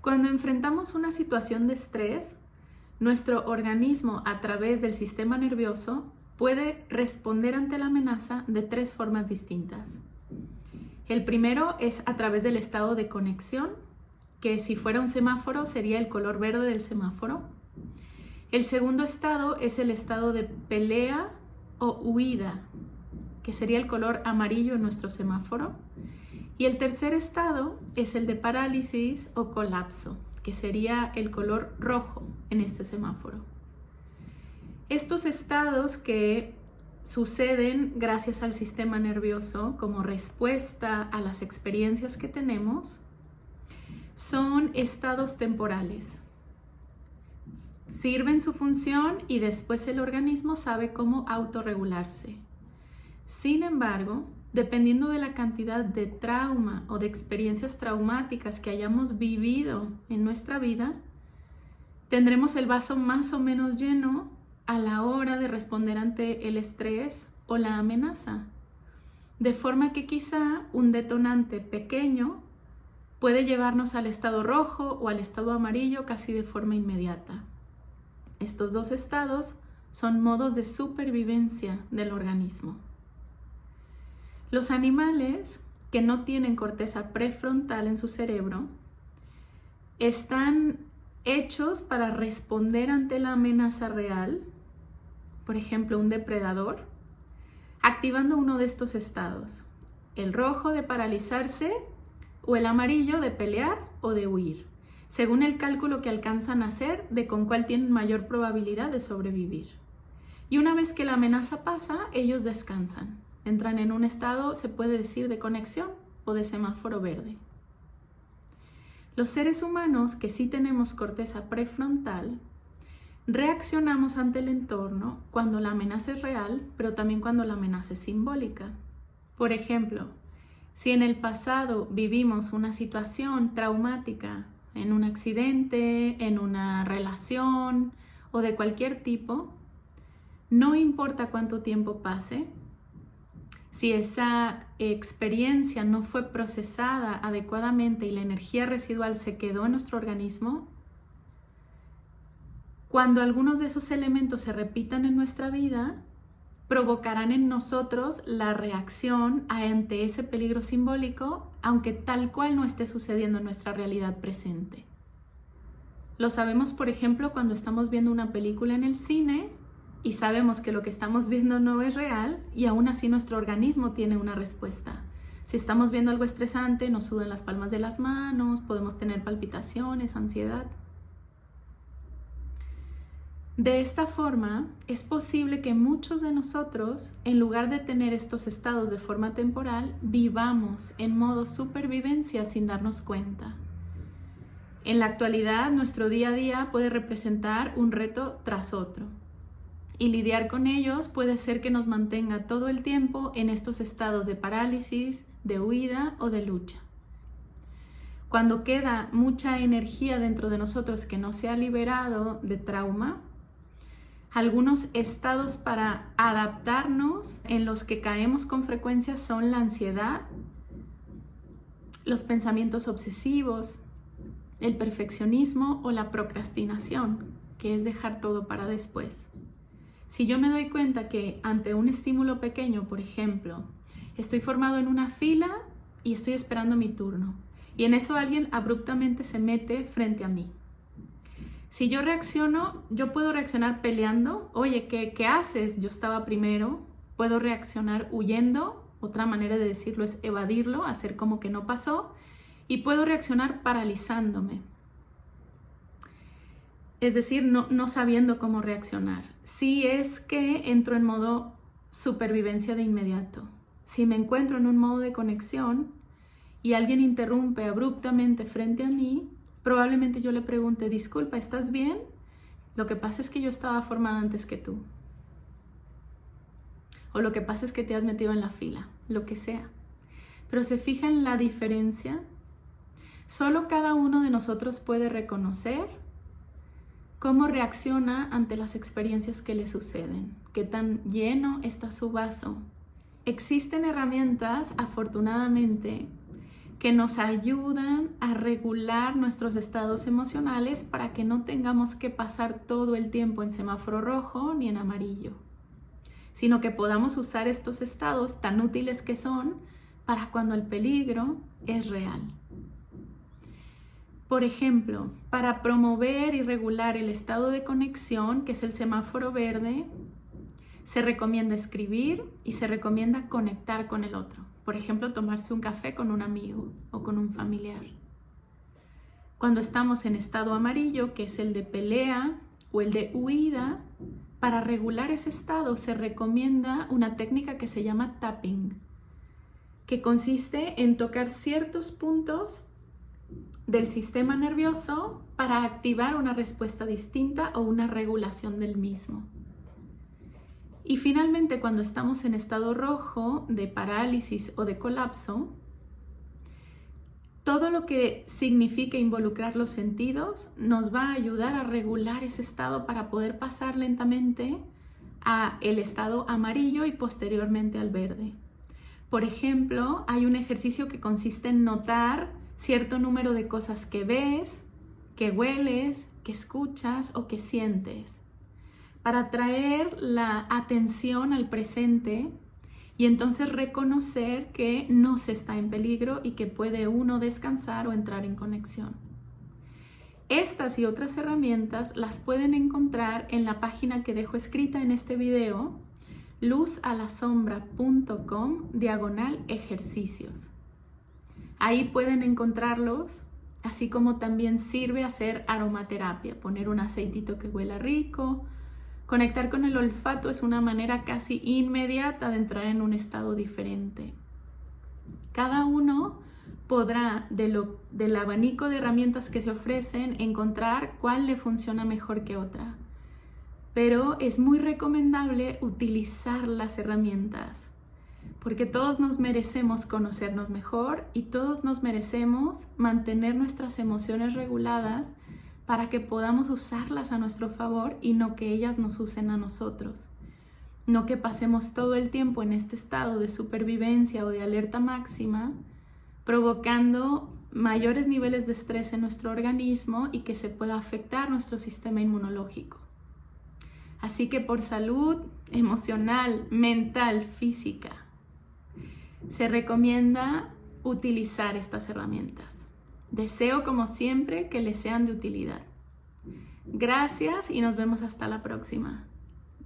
Cuando enfrentamos una situación de estrés, nuestro organismo a través del sistema nervioso puede responder ante la amenaza de 3 formas distintas. El primero es a través del estado de conexión, que si fuera un semáforo sería el color verde del semáforo. El segundo estado es el estado de pelea o huida, que sería el color amarillo en nuestro semáforo. Y el tercer estado es el de parálisis o colapso, que sería el color rojo en este semáforo. Estos estados que suceden gracias al sistema nervioso como respuesta a las experiencias que tenemos son estados temporales. Sirven su función y después el organismo sabe cómo autorregularse. Sin embargo, dependiendo de la cantidad de trauma o de experiencias traumáticas que hayamos vivido en nuestra vida, tendremos el vaso más o menos lleno a la hora de responder ante el estrés o la amenaza. De forma que quizá un detonante pequeño puede llevarnos al estado rojo o al estado amarillo casi de forma inmediata. Estos 2 estados son modos de supervivencia del organismo. Los animales que no tienen corteza prefrontal en su cerebro están hechos para responder ante la amenaza real, por ejemplo, un depredador, activando uno de estos estados, el rojo de paralizarse o el amarillo de pelear o de huir, según el cálculo que alcanzan a hacer de con cuál tienen mayor probabilidad de sobrevivir. Y una vez que la amenaza pasa, ellos descansan. Entran en un estado, se puede decir, de conexión o de semáforo verde. Los seres humanos que sí tenemos corteza prefrontal, reaccionamos ante el entorno cuando la amenaza es real, pero también cuando la amenaza es simbólica. Por ejemplo, si en el pasado vivimos una situación traumática en un accidente, en una relación o de cualquier tipo, no importa cuánto tiempo pase, si esa experiencia no fue procesada adecuadamente y la energía residual se quedó en nuestro organismo, cuando algunos de esos elementos se repitan en nuestra vida, provocarán en nosotros la reacción ante ese peligro simbólico, aunque tal cual no esté sucediendo en nuestra realidad presente. Lo sabemos, por ejemplo, cuando estamos viendo una película en el cine y sabemos que lo que estamos viendo no es real y aún así nuestro organismo tiene una respuesta. Si estamos viendo algo estresante, nos sudan las palmas de las manos, podemos tener palpitaciones, ansiedad. De esta forma, es posible que muchos de nosotros, en lugar de tener estos estados de forma temporal, vivamos en modo supervivencia sin darnos cuenta. En la actualidad, nuestro día a día puede representar un reto tras otro. Y lidiar con ellos puede ser que nos mantenga todo el tiempo en estos estados de parálisis, de huida o de lucha. Cuando queda mucha energía dentro de nosotros que no se ha liberado de trauma, algunos estados para adaptarnos en los que caemos con frecuencia son la ansiedad, los pensamientos obsesivos, el perfeccionismo o la procrastinación, que es dejar todo para después. Si yo me doy cuenta que ante un estímulo pequeño, por ejemplo, estoy formado en una fila y estoy esperando mi turno, y en eso alguien abruptamente se mete frente a mí. Si yo reacciono, yo puedo reaccionar peleando. Oye, ¿qué haces? Yo estaba primero. Puedo reaccionar huyendo. Otra manera de decirlo es evadirlo, hacer como que no pasó. Y puedo reaccionar paralizándome. Es decir, no sabiendo cómo reaccionar. Si es que entro en modo supervivencia de inmediato. Si me encuentro en un modo de conexión y alguien interrumpe abruptamente frente a mí, probablemente yo le pregunte, disculpa, ¿estás bien? Lo que pasa es que yo estaba formada antes que tú. O lo que pasa es que te has metido en la fila, lo que sea. Pero ¿se fijan la diferencia? Solo cada uno de nosotros puede reconocer cómo reacciona ante las experiencias que le suceden, qué tan lleno está su vaso. Existen herramientas, afortunadamente, que nos ayudan a regular nuestros estados emocionales para que no tengamos que pasar todo el tiempo en semáforo rojo ni en amarillo, sino que podamos usar estos estados tan útiles que son para cuando el peligro es real. Por ejemplo, para promover y regular el estado de conexión, que es el semáforo verde, se recomienda escribir y se recomienda conectar con el otro. Por ejemplo, tomarse un café con un amigo o con un familiar. Cuando estamos en estado amarillo, que es el de pelea o el de huida, para regular ese estado se recomienda una técnica que se llama tapping, que consiste en tocar ciertos puntos del sistema nervioso para activar una respuesta distinta o una regulación del mismo. Y finalmente, cuando estamos en estado rojo de parálisis o de colapso, todo lo que signifique involucrar los sentidos nos va a ayudar a regular ese estado para poder pasar lentamente a el estado amarillo y posteriormente al verde. Por ejemplo, hay un ejercicio que consiste en notar cierto número de cosas que ves, que hueles, que escuchas o que sientes, para traer la atención al presente y entonces reconocer que no se está en peligro y que puede uno descansar o entrar en conexión. Estas y otras herramientas las pueden encontrar en la página que dejo escrita en este video, luzalasombra.com/ejercicios. Ahí pueden encontrarlos, así como también sirve hacer aromaterapia, poner un aceitito que huela rico. Conectar con el olfato es una manera casi inmediata de entrar en un estado diferente. Cada uno podrá, del abanico de herramientas que se ofrecen, encontrar cuál le funciona mejor que otra. Pero es muy recomendable utilizar las herramientas, porque todos nos merecemos conocernos mejor y todos nos merecemos mantener nuestras emociones reguladas para que podamos usarlas a nuestro favor y no que ellas nos usen a nosotros. No que pasemos todo el tiempo en este estado de supervivencia o de alerta máxima, provocando mayores niveles de estrés en nuestro organismo y que se pueda afectar nuestro sistema inmunológico. Así que por salud emocional, mental, física, se recomienda utilizar estas herramientas. Deseo, como siempre, que les sean de utilidad. Gracias y nos vemos hasta la próxima.